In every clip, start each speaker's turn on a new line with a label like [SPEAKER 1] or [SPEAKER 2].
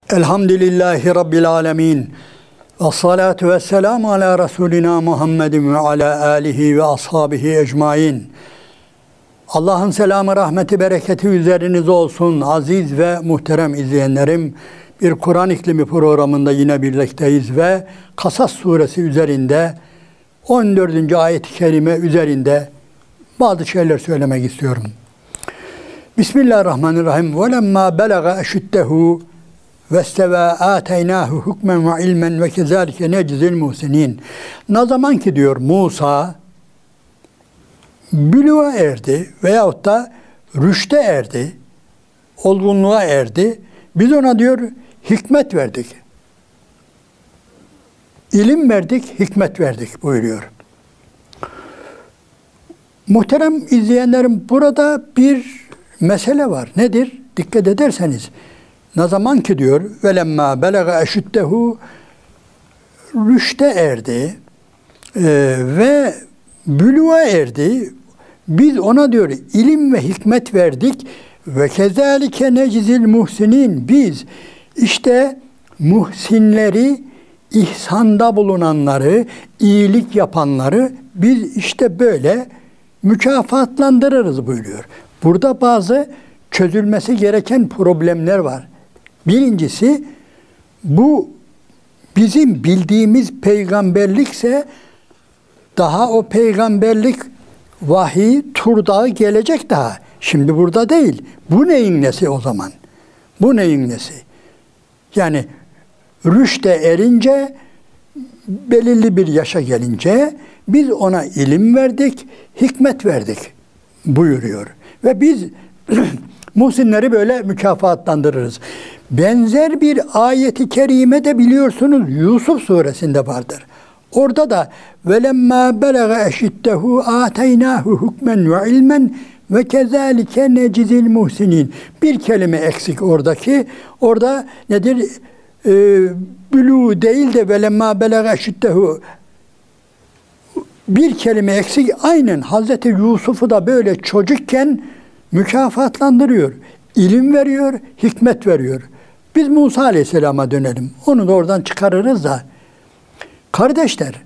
[SPEAKER 1] Elhamdülillahi Rabbil alemin. Ve salatu ve selamu ala Resulina Muhammedin ve ala alihi ve ashabihi ecmain. Allah'ın selamı, rahmeti, bereketi üzerinize olsun aziz ve muhterem izleyenlerim. Bir Kur'an İklimi programında yine birlikteyiz ve Kasas suresi üzerinde 14. ayet-i kerime üzerinde bazı şeyler söylemek istiyorum. Bismillahirrahmanirrahim. وَلَمَّا بَلَغَ اَشُدَّهُ وَاسْتَوَى آتَيْنَاهُ حُكْمًا وَعِلْمًا وَكَذَٰلِكَ نَجْزِي الْمُحْسِنِينَ. Ne zaman ki diyor Musa bülüğe erdi veyahut da rüşte erdi, olgunluğa erdi, biz ona diyor hikmet verdik. İlim verdik, hikmet verdik buyuruyor. Muhterem izleyenlerim, burada bir mesele var. Nedir? Dikkat ederseniz, ne zaman ki diyor velemma belaga eşüddehu, rüşte erdi ve bülüğe erdi, biz ona diyor ilim ve hikmet verdik ve kezalike necizil muhsinin, biz işte muhsinleri, ihsanda bulunanları, iyilik yapanları biz işte böyle mükafatlandırırız buyuruyor. Burada bazı çözülmesi gereken problemler var. Birincisi, bu bizim bildiğimiz peygamberlikse daha o peygamberlik vahiy, Tur Dağı gelecek daha. Şimdi burada değil. Bu neyin nesi o zaman? Bu neyin nesi? Yani rüşte erince, belirli bir yaşa gelince biz ona ilim verdik, hikmet verdik buyuruyor. Ve biz muhsinleri böyle mükafatlandırırız. Benzer bir ayeti kerime de biliyorsunuz Yusuf suresinde vardır. Orada da velemma belaga eşiddehu ateynahu hukmen ve ilmen ve kezalike necizil muhsinin. Bir kelime eksik oradaki. Orada nedir? Bülü değil de velemma belaga eşiddehu, bir kelime eksik. Aynen Hazreti Yusuf'u da böyle çocukken mükafatlandırıyor. İlim veriyor, hikmet veriyor. Biz Musa Aleyhisselam'a dönelim. Onu da oradan çıkarırız da. Kardeşler,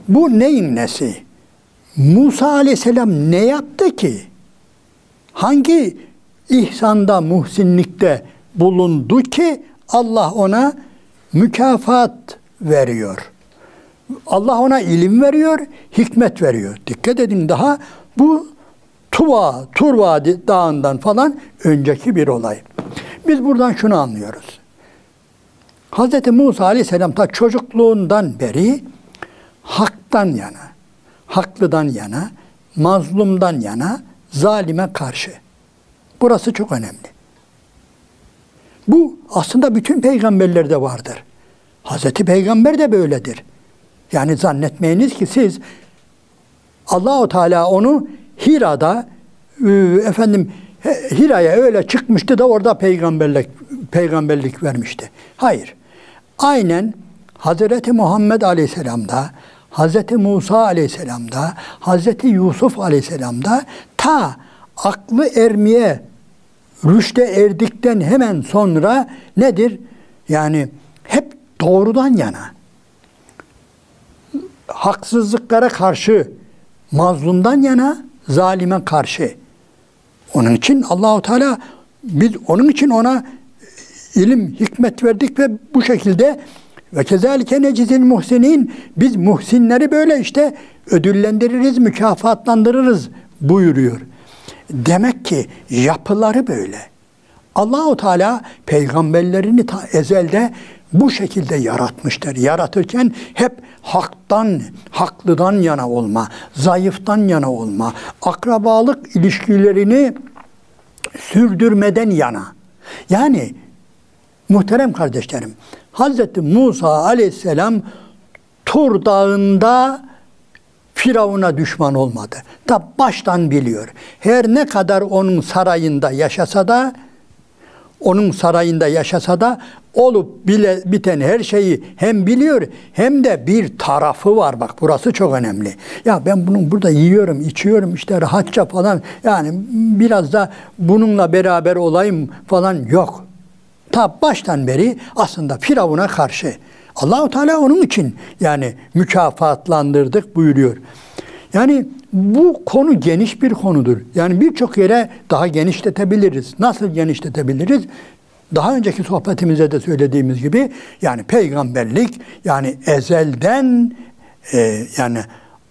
[SPEAKER 1] bu neyin nesi? Musa Aleyhisselam ne yaptı ki? Hangi ihsanda, muhsinlikte bulundu ki Allah ona mükafat veriyor? Allah ona ilim veriyor, hikmet veriyor. Dikkat edin, daha bu Tur Vadi Dağı'ndan falan önceki bir olay. Biz buradan şunu anlıyoruz. Hz. Musa Aleyhisselam ta çocukluğundan beri haktan yana, haklıdan yana, mazlumdan yana, zalime karşı. Burası çok önemli. Bu aslında bütün peygamberlerde vardır. Hz. Peygamber de böyledir. Yani zannetmeyiniz ki siz, Allah-u Teala onu Hira'da Hira'ya öyle çıkmıştı da orada peygamberlik vermişti. Hayır. Aynen Hazreti Muhammed Aleyhisselam'da, Hazreti Musa Aleyhisselam'da, Hazreti Yusuf Aleyhisselam'da ta aklı ermeye, rüşte erdikten hemen sonra nedir? Yani hep doğrudan yana, haksızlıklara karşı, mazlumdan yana, zalime karşı. Onun için Allah-u Teala, biz onun için ona ilim, hikmet verdik ve bu şekilde ve kezalike necizil muhsinin, biz muhsinleri böyle işte ödüllendiririz, mükafatlandırırız buyuruyor. Demek ki yapıları böyle. Allah-u Teala peygamberlerini ta ezelde bu şekilde yaratmıştır. Yaratırken hep haktan, haklıdan yana olma, zayıftan yana olma, akrabalık ilişkilerini sürdürmeden yana. Yani muhterem kardeşlerim, Hazreti Musa Aleyhisselam Tur Dağı'nda Firavun'a düşman olmadı. Da baştan biliyor. Her ne kadar onun sarayında yaşasa da olup biten her şeyi hem biliyor hem de bir tarafı var. Bak burası çok önemli. Ya ben bunu burada yiyorum, içiyorum işte rahatça falan. Yani biraz da bununla beraber olayım falan yok. Ta baştan beri aslında Firavun'a karşı. Allah-u Teala onun için yani mükafatlandırdık buyuruyor. Yani bu konu geniş bir konudur. Yani birçok yere daha genişletebiliriz. Nasıl genişletebiliriz? Daha önceki sohbetimizde de söylediğimiz gibi yani peygamberlik yani ezelden yani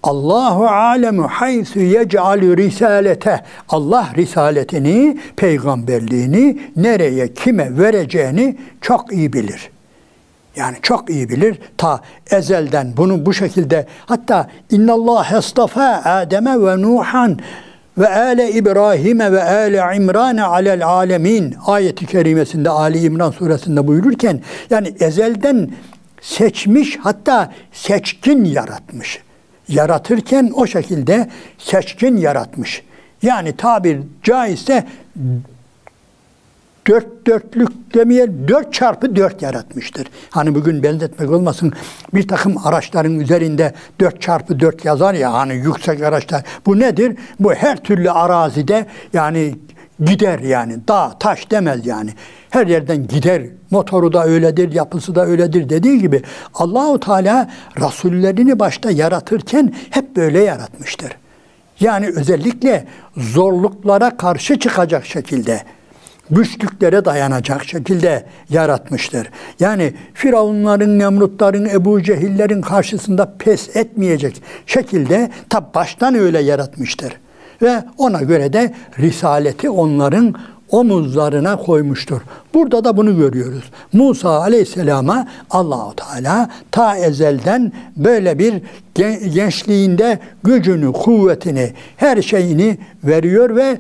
[SPEAKER 1] Allahu alemu haysu yec'alü risalete, Allah risaletini, peygamberliğini nereye, kime vereceğini çok iyi bilir. Yani çok iyi bilir. Ta ezelden bunu bu şekilde, hatta innallâhe estafâ Adem'e ve Nuhan ve âle İbrahim'e ve âle İmran'e alel âlemin ayeti kerimesinde, Ali İmran suresinde buyururken yani ezelden seçmiş, hatta seçkin yaratmış. Yaratırken o şekilde seçkin yaratmış. Yani tabir caizse dörtlük demeyelim, 4x4 yaratmıştır. Hani bugün benzetmek olmasın, bir takım araçların üzerinde 4x4 yazar ya, hani yüksek araçlar. Bu nedir? Bu her türlü arazide yani gider yani. Dağ, taş demez yani. Her yerden gider. Motoru da öyledir, yapısı da öyledir dediği gibi Allahu Teala rasullerini başta yaratırken hep böyle yaratmıştır. Yani özellikle zorluklara karşı çıkacak şekilde, güçlüklere dayanacak şekilde yaratmıştır. Yani Firavunların, Nemrutların, Ebu Cehillerin karşısında pes etmeyecek şekilde baştan öyle yaratmıştır. Ve ona göre de risaleti onların omuzlarına koymuştur. Burada da bunu görüyoruz. Musa Aleyhisselam'a Allah-u Teala ta ezelden böyle bir gençliğinde gücünü, kuvvetini, her şeyini veriyor ve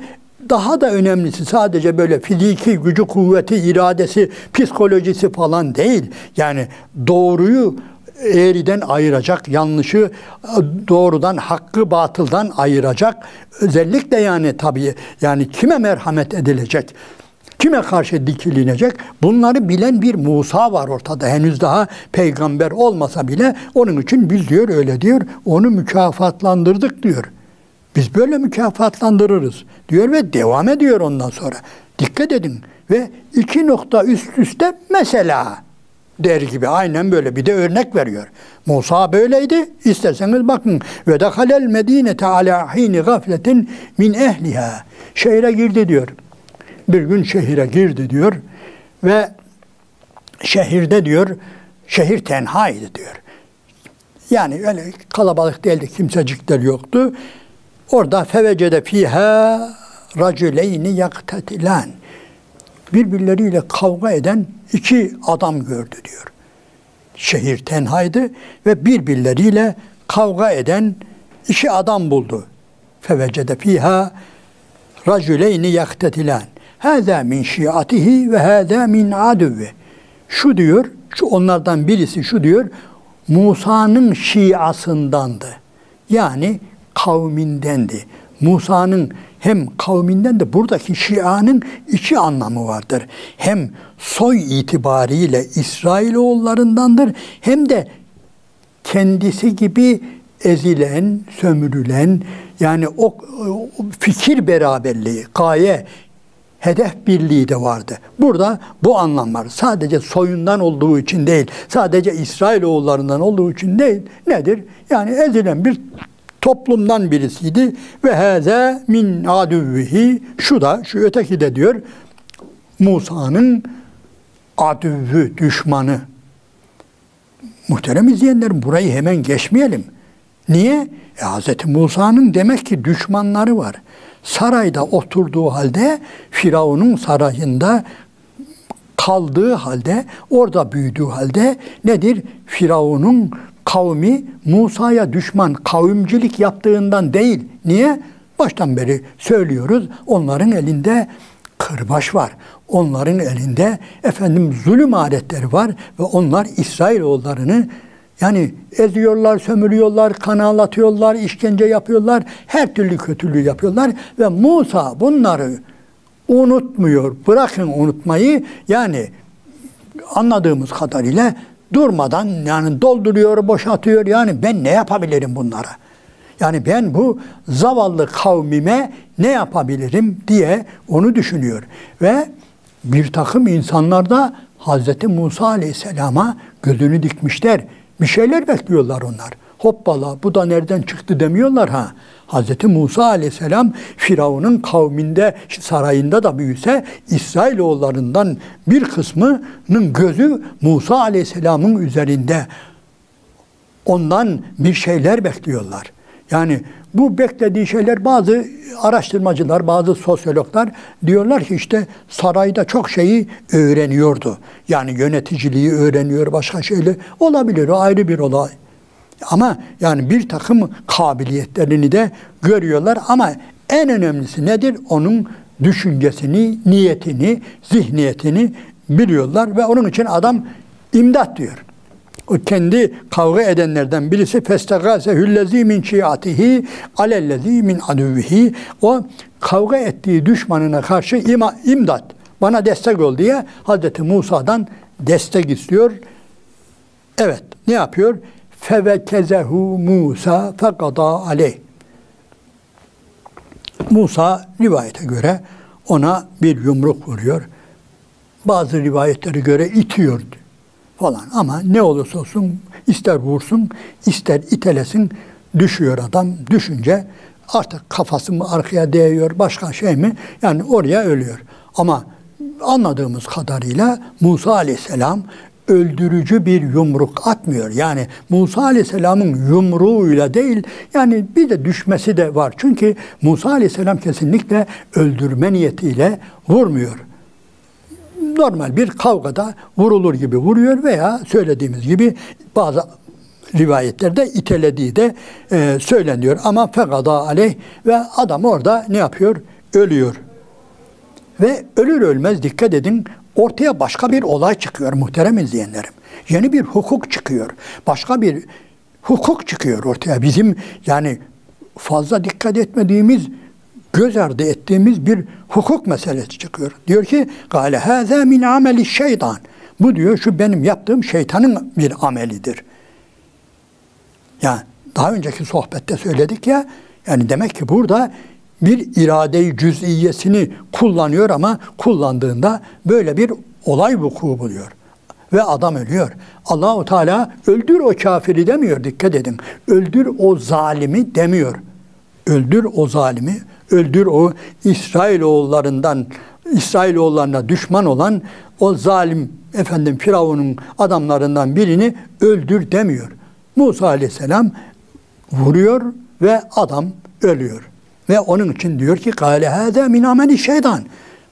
[SPEAKER 1] daha da önemlisi sadece böyle fiziki gücü, kuvveti, iradesi, psikolojisi falan değil. Yani doğruyu eğriden ayıracak, yanlışı doğrudan, hakkı batıldan ayıracak. Özellikle yani tabii yani kime merhamet edilecek, kime karşı dikilinecek, bunları bilen bir Musa var ortada. Henüz daha peygamber olmasa bile onun için biz diyor, öyle diyor, onu mükafatlandırdık diyor. Biz böyle mükafatlandırırız diyor ve devam ediyor ondan sonra. Dikkat edin ve 2 nokta üst üste mesela der gibi aynen böyle bir de örnek veriyor. Musa böyleydi. İsterseniz bakın. Ve dehalel medinete ala hini gafletin min ehliha. Şehre girdi diyor. Bir gün şehire girdi diyor ve şehirde diyor, şehir tenhaydı diyor. Yani öyle kalabalık değildi, kimsecikler yoktu. Orada fevecede fiha raculeyni yaktatilan. Birbirleriyle kavga eden 2 adam gördü diyor. Şehir tenhaydı ve birbirleriyle kavga eden 2 adam buldu. Fevecede fiha raculeyni yaktatilan. Hâzâ min şiatihi ve hâzâ min aduvve. Şu diyor, şu onlardan birisi şu diyor, Musa'nın şiasındandı. Yani kavmindendi. Musa'nın hem kavminden de buradaki şianın 2 anlamı vardır. Hem soy itibariyle İsrailoğullarındandır hem de kendisi gibi ezilen, sömürülen, yani o fikir beraberliği, gaye, hedef birliği de vardı. Burada bu anlam var. Sadece soyundan olduğu için değil, sadece İsrailoğullarından olduğu için değil. Nedir? Yani ezilen bir toplumdan birisiydi ve hâzâ min aduvvihi, şu da, şu öteki de diyor, Musa'nın aduvvü, düşmanı. Muhterem izleyenlerim, burayı hemen geçmeyelim. Niye? Hz. Musa'nın demek ki düşmanları var. Sarayda oturduğu halde, Firavun'un sarayında kaldığı halde, orada büyüdüğü halde nedir? Firavun'un kavmi Musa'ya düşman, kavimcilik yaptığından değil. Niye? Baştan beri söylüyoruz. Onların elinde kırbaç var. Onların elinde zulüm aletleri var ve onlar İsrailoğullarını yani eziyorlar, sömürüyorlar, kan ağlatıyorlar, işkence yapıyorlar, her türlü kötülüğü yapıyorlar ve Musa bunları unutmuyor. Bırakın unutmayı, yani anladığımız kadarıyla durmadan yani dolduruyor, boşaltıyor. Yani ben ne yapabilirim bunlara? Yani ben bu zavallı kavmime ne yapabilirim diye onu düşünüyor. Ve bir takım insanlar da Hz. Musa Aleyhisselam'a gözünü dikmişler. Bir şeyler bekliyorlar onlar. Hoppala bu da nereden çıktı demiyorlar ha. Hz. Musa Aleyhisselam Firavun'un kavminde, sarayında da büyüse İsrailoğullarından bir kısmının gözü Musa Aleyhisselam'ın üzerinde. Ondan bir şeyler bekliyorlar. Yani bu beklediği şeyler bazı araştırmacılar, bazı sosyologlar diyorlar ki işte sarayda çok şeyi öğreniyordu. Yani yöneticiliği öğreniyor, başka şeyler olabilir, o ayrı bir olay. Ama yani bir takım kabiliyetlerini de görüyorlar ama en önemlisi nedir? Onun düşüncesini, niyetini, zihniyetini biliyorlar ve onun için adam imdat diyor. O kendi kavga edenlerden birisi festegâsehüllezî min şiatihi alellezî min aduvvihi. O kavga ettiği düşmanına karşı imdat, bana destek ol diye Hz. Musa'dan destek istiyor. Evet, ne yapıyor? Fevekezehu Musa fekada aleyh. Musa rivayete göre ona bir yumruk vuruyor. Bazı rivayetlere göre itiyordu falan. Ama ne olursa olsun ister vursun, ister itelesin, düşüyor adam. Düşünce artık kafası mı arkaya değiyor, başka şey mi? Yani oraya ölüyor. Ama anladığımız kadarıyla Musa Aleyhisselam öldürücü bir yumruk atmıyor. Yani Musa Aleyhisselam'ın yumruğuyla değil, yani bir de düşmesi de var. Çünkü Musa Aleyhisselam kesinlikle öldürme niyetiyle vurmuyor. Normal bir kavgada vurulur gibi vuruyor veya söylediğimiz gibi bazı rivayetlerde itelediği de söyleniyor. Ama fekada aleyh ve adam orada ne yapıyor? Ölüyor. Ve ölür ölmez dikkat edin, ortaya başka bir olay çıkıyor muhterem izleyenlerim. Yeni bir hukuk çıkıyor. Başka bir hukuk çıkıyor ortaya. Bizim yani fazla dikkat etmediğimiz, göz ardı ettiğimiz bir hukuk meselesi çıkıyor. Diyor ki "Gâle hâzâ min ameli şeytan." Bu diyor şu benim yaptığım şeytanın bir amelidir. Yani daha önceki sohbette söyledik ya, yani demek ki burada bir irade-i cüz'iyesini kullanıyor ama kullandığında böyle bir olay vuku buluyor. Ve adam ölüyor. Allah-u Teala öldür o kafiri demiyor, dikkat edin. Öldür o zalimi demiyor. Öldür o zalimi, öldür o İsrailoğullarına düşman olan o zalim Firavun'un adamlarından birini öldür demiyor. Musa Aleyhisselam vuruyor ve adam ölüyor. Ve onun için diyor ki "Kâle hâzâ min ameli şeytan."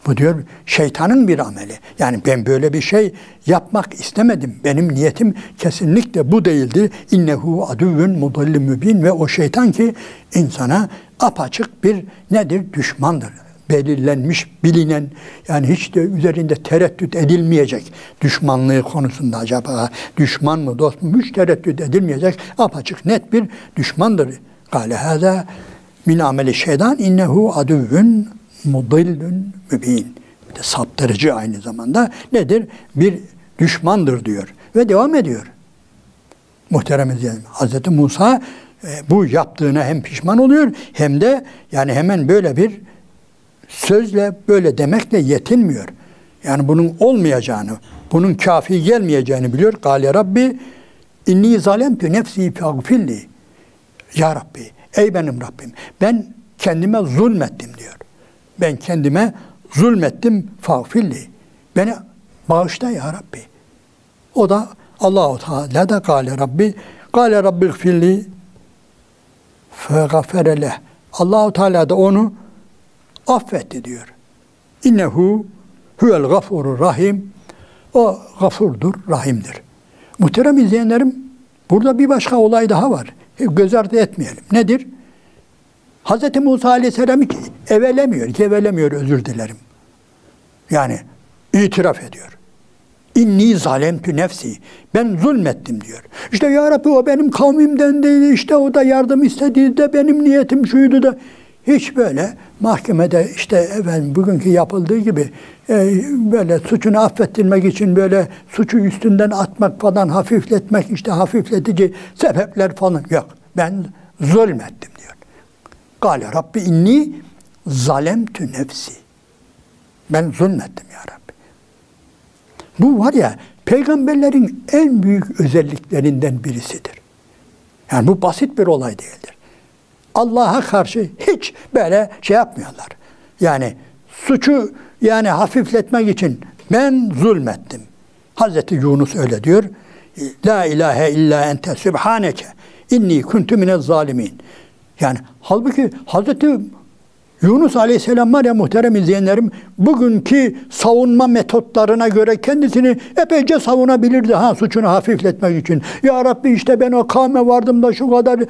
[SPEAKER 1] Bu diyor şeytanın bir ameli. Yani ben böyle bir şey yapmak istemedim. Benim niyetim kesinlikle bu değildi. İnnehu aduvvun mudillun mübin ve o şeytan ki insana apaçık bir nedir? Düşmandır. Belirlenmiş, bilinen, yani hiç de üzerinde tereddüt edilmeyecek düşmanlığı konusunda acaba düşman mı dost mu hiç tereddüt edilmeyecek apaçık net bir düşmandır. Kâle hâzâ min ameli şeytan innehu aduvvun mudillun mübin. Saptırıcı aynı zamanda nedir? Bir düşmandır diyor. Ve devam ediyor. Muhterem izleyelim. Hz. Musa bu yaptığına hem pişman oluyor hem de yani hemen böyle bir sözle böyle demekle yetinmiyor. Yani bunun olmayacağını, bunun kafi gelmeyeceğini biliyor. Kâle Rabbi inni zalemtü nefsi feğfirli. Ya Rabbi, ey benim Rabbim, ben kendime zulmettim diyor. Ben kendime zulmettim feğfirli. Beni bağışla ya Rabbi. O da Allah-u Teala da kâle Rabbi gfirli fegafere leh. Allah-u Teala da onu affetti diyor. İnnehu huvel gafurur rahim. O gafurdur, rahimdir. Muhterem izleyenlerim, burada bir başka olay daha var. Göz ardı etmeyelim. Nedir? Hz. Musa Aleyhisselam'ı gevelemiyor, özür dilerim. Yani itiraf ediyor. İnni zalemtü nefsi. Ben zulmettim diyor. İşte ya Rabbi o benim kavmimden değil, işte o da yardım istedi de benim niyetim şuydu da. Hiç böyle mahkemede işte bugünkü yapıldığı gibi böyle suçunu affettirmek için böyle suçu üstünden atmak falan, hafifletmek, işte hafifletici sebepler falan yok. Ben zulmettim diyor. Kâle Rabbi inni zalemtü nefsi. Ben zulmettim ya Rabbi. Bu var ya, peygamberlerin en büyük özelliklerinden birisidir. Yani bu basit bir olay değildir. Allah'a karşı hiç böyle şey yapmıyorlar. Yani suçu yani hafifletmek için ben zulmettim. Hazreti Yunus öyle diyor. La ilahe illa ente sübhaneke inni kuntu minez zalimin. Yani halbuki Hazreti Yunus Aleyhisselam var ya muhterem izleyenlerim, bugünkü savunma metotlarına göre kendisini epeyce savunabilirdi suçunu hafifletmek için. Ya Rabbi işte ben o kavme vardım da şu kadar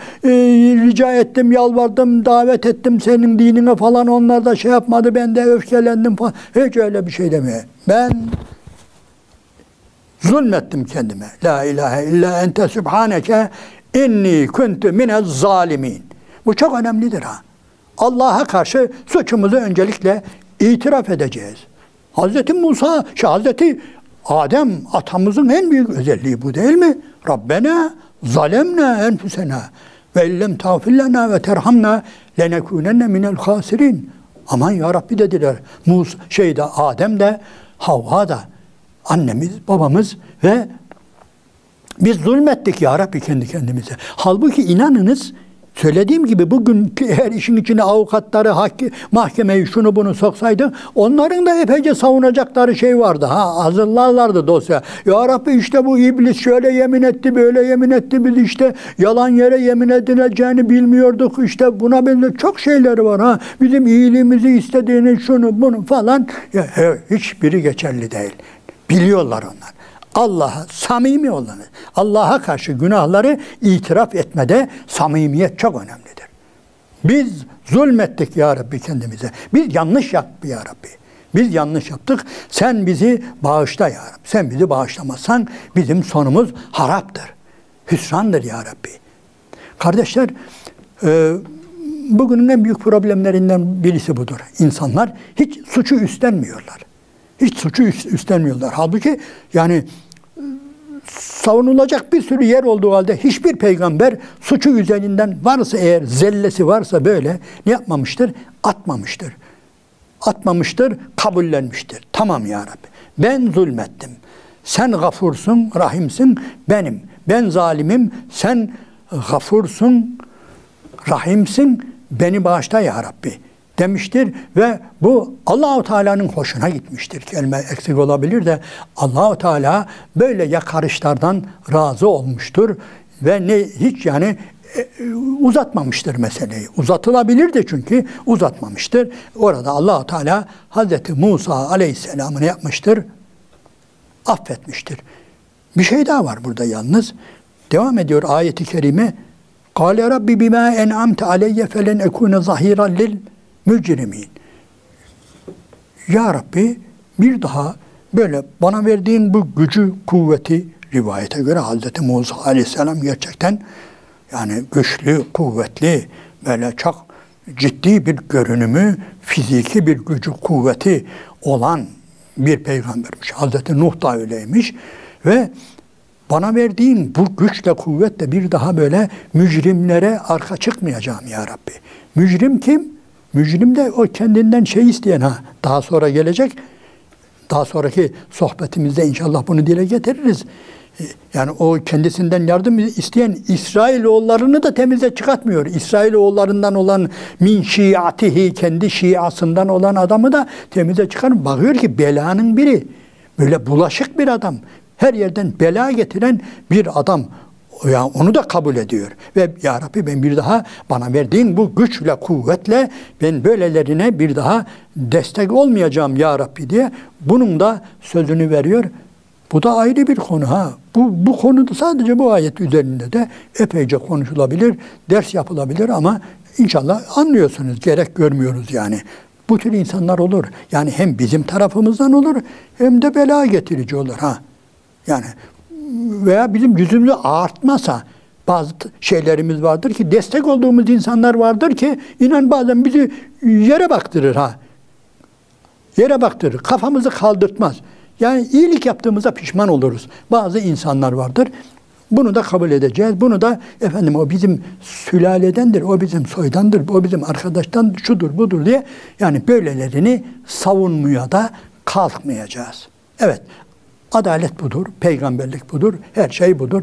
[SPEAKER 1] rica ettim, yalvardım, davet ettim senin dinine falan, onlar da şey yapmadı, ben de öfkelendim falan. Hiç öyle bir şey demiyor. Ben zulmettim kendime. La ilahe illa ente sübhaneke inni kuntu minez zalimin. Bu çok önemlidir Allah'a karşı suçumuzu öncelikle itiraf edeceğiz. Hazreti Musa, Hazreti Adem atamızın en büyük özelliği bu değil mi? Rabbena zalemna enfusena ve illem tağfir lena ve terhamna lenekunenne minel khasirin. Aman ya Rabbi dediler. Adem de Havva da, annemiz, babamız ve biz zulmettik ya Rabbi kendi kendimize. Halbuki inanınız, söylediğim gibi bugün her işin içine avukatları, mahkemeyi, şunu bunu soksaydı, onların da epeyce savunacakları şey vardı. Hazırlarlardı dosya. Ya Rabbi işte bu iblis şöyle yemin etti, böyle yemin etti, biz işte yalan yere yemin edileceğini bilmiyorduk. İşte buna benzer çok şeyleri var Bizim iyiliğimizi istediğini, şunu bunu falan. Hiçbiri geçerli değil. Biliyorlar onlar. Allah'a samimi olanı, Allah'a karşı günahları itiraf etmede samimiyet çok önemlidir. Biz zulmettik ya Rabbi kendimize. Biz yanlış yaptık ya Rabbi. Biz yanlış yaptık. Sen bizi bağışla ya Rabbi. Sen bizi bağışlamazsan bizim sonumuz haraptır. Hüsrandır ya Rabbi. Kardeşler, bugünün en büyük problemlerinden birisi budur. İnsanlar hiç suçu üstlenmiyorlar. Hiç suçu üstlenmiyorlar. Halbuki yani savunulacak bir sürü yer olduğu halde hiçbir peygamber suçu üzerinden varsa eğer zellesi varsa böyle ne yapmamıştır? Atmamıştır. Atmamıştır, kabullenmiştir. Tamam ya Rabbi. Ben zulmettim. Sen gafursun, rahimsin, benim. Ben zalimim, sen gafursun, rahimsin, beni bağışla ya Rabbi demiştir ve bu Allah-u Teala'nın hoşuna gitmiştir. Kelime eksik olabilir de Allah-u Teala böyle yakarışlardan razı olmuştur ve hiç uzatmamıştır meseleyi. Uzatılabilirdi çünkü uzatmamıştır. Orada Allah-u Teala Hazreti Musa Aleyhisselam'ı ne yapmıştır? Affetmiştir. Bir şey daha var burada yalnız. Devam ediyor ayeti kerime. Kâle Rabbi bimâ en'amte aleyye felen ekûne zahîran lil mücrimin. Ya Rabbi bir daha böyle bana verdiğin bu gücü, kuvveti, rivayete göre Hazreti Musa Aleyhisselam gerçekten yani güçlü, kuvvetli, böyle çok ciddi bir görünümü, fiziki bir gücü, kuvveti olan bir peygambermiş. Hazreti Nuh da öyleymiş ve bana verdiğin bu güçle, kuvvetle bir daha böyle mücrimlere arka çıkmayacağım ya Rabbi. Mücrim kim? Mücrim de o kendinden şey isteyen daha sonra gelecek. Daha sonraki sohbetimizde inşallah bunu dile getiririz. Yani o kendisinden yardım isteyen İsrailoğullarını da temize çıkartmıyor. İsrailoğullarından olan min şiatihi, kendi şiasından olan adamı da temize çıkarmıyor. Bakıyor ki belanın biri. Böyle bulaşık bir adam. Her yerden bela getiren bir adam. Yani onu da kabul ediyor. Ve ya Rabbi ben bir daha bana verdiğin bu güçle, kuvvetle ben böylelerine bir daha destek olmayacağım ya Rabbi diye bunun da sözünü veriyor. Bu da ayrı bir konu Bu konuda sadece bu ayet üzerinde de epeyce konuşulabilir, ders yapılabilir ama inşallah anlıyorsunuz, gerek görmüyoruz yani. Bu tür insanlar olur. Yani hem bizim tarafımızdan olur hem de bela getirici olur Yani veya bizim yüzümüzü ağartmasa bazı şeylerimiz vardır ki destek olduğumuz insanlar vardır ki inan bazen bizi yere baktırır Yere baktırır. Kafamızı kaldırtmaz. Yani iyilik yaptığımızda pişman oluruz. Bazı insanlar vardır. Bunu da kabul edeceğiz. Bunu da o bizim sülaledendir, o bizim soydandır, o bizim arkadaştan şudur budur diye yani böylelerini savunmaya da kalkmayacağız. Evet. Adalet budur, peygamberlik budur, her şey budur.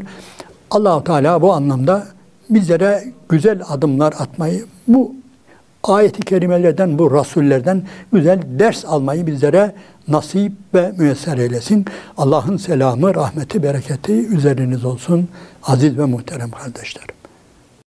[SPEAKER 1] Allah-u Teala bu anlamda bizlere güzel adımlar atmayı, bu ayet-i kerimelerden, bu rasullerden güzel ders almayı bizlere nasip ve müyesser eylesin. Allah'ın selamı, rahmeti, bereketi üzeriniz olsun aziz ve muhterem kardeşlerim.